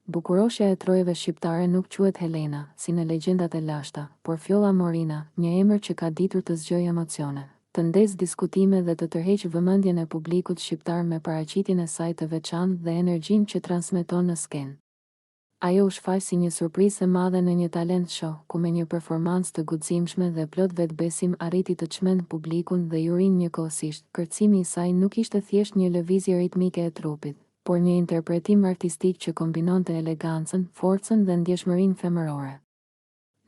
Bukuroshja e trojeve shqiptare nuk quhet Helena, si në legjendat e lashta, por Fjolla Morina, një emër që ka ditur të zgjojë emocione, të ndezë diskutime dhe të tërheqë vëmendjen e publikut shqiptar me paraqitjen e saj të veçantë dhe energjinë që transmeton në skenë. Ajo u shfaq si një surprizë e madhe në një talent show, ku me një performancë të guximshme dhe plot vetbesim arriti të çmend publikun dhe jurin njëkohësisht. Kërcimi i saj nuk ishte thjesht një lëvizje ritmike e trupit, por një interpretim artistik që kombinonte elegancën, forcën dhe ndjeshmërinë femërore.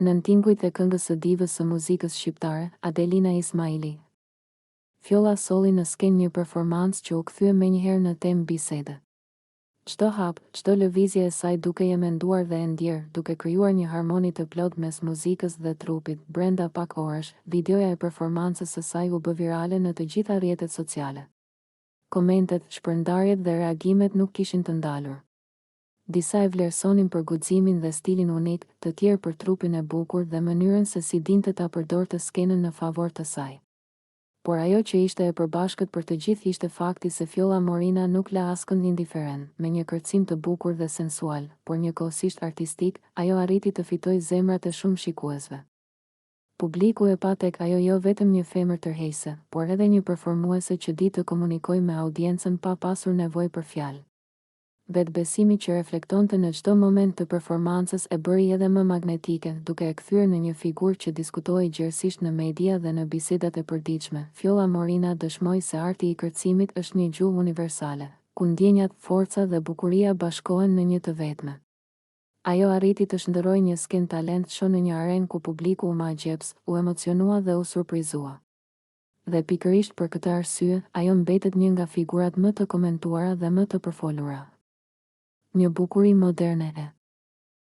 Nën tingujt e këngës së divës së muzikës shqiptare, Adelina Ismaili, Fjolla solli në skenë një performancë që u kthye menjëherë në temë bisede. Çdo hap, çdo lëvizje e saj duke e menduar dhe e ndjerë, duke krijuar një harmoni të plot mes muzikës dhe trupit. Brenda pak orësh, videoja e performancës së saj u bë virale në të gjitha rrjetet sociale. Komentet, shpërndarjet dhe reagimet nuk kishin të ndalur. Disa e vlerësonin për guximin dhe stilin unik, të tjerë për trupin e bukur dhe mënyrën se si dinte ta përdorte skenën në favor të saj. Por ajo që ishte e përbashkët për të gjithë ishte fakti se Fjolla Morina nuk la askënd indiferent. Me një kërcim të bukur dhe sensual, por njëkohësisht artistik, ajo arriti të fitojë zemrat e shumë shikuesve. Publiku e pa tek ajo jo vetëm një femër tërheqëse, por edhe një performuese që di të komunikojë me audiencën pa pasur nevojë për fjalë. Vetbesimi që reflektonte në çdo moment të performancës e bëri edhe më magnetike, duke e kthyer në një figurë që diskutohej gjerësisht në media dhe në bisedat e përditshme. Fjolla Morina dëshmoi se arti i kërcimit është një gjuhë universale, ku ndjenjat, forca dhe bukuria bashkohen në një të vetme. Ajo arriti të shndërrojë një skenë talent show në një arenë ku publiku u magjeps, u emocionua dhe u surprizua. Dhe pikërisht për këtë arsye, ajo mbetet një nga figurat më të komentuara dhe më të përfolura. Një bukuri moderne e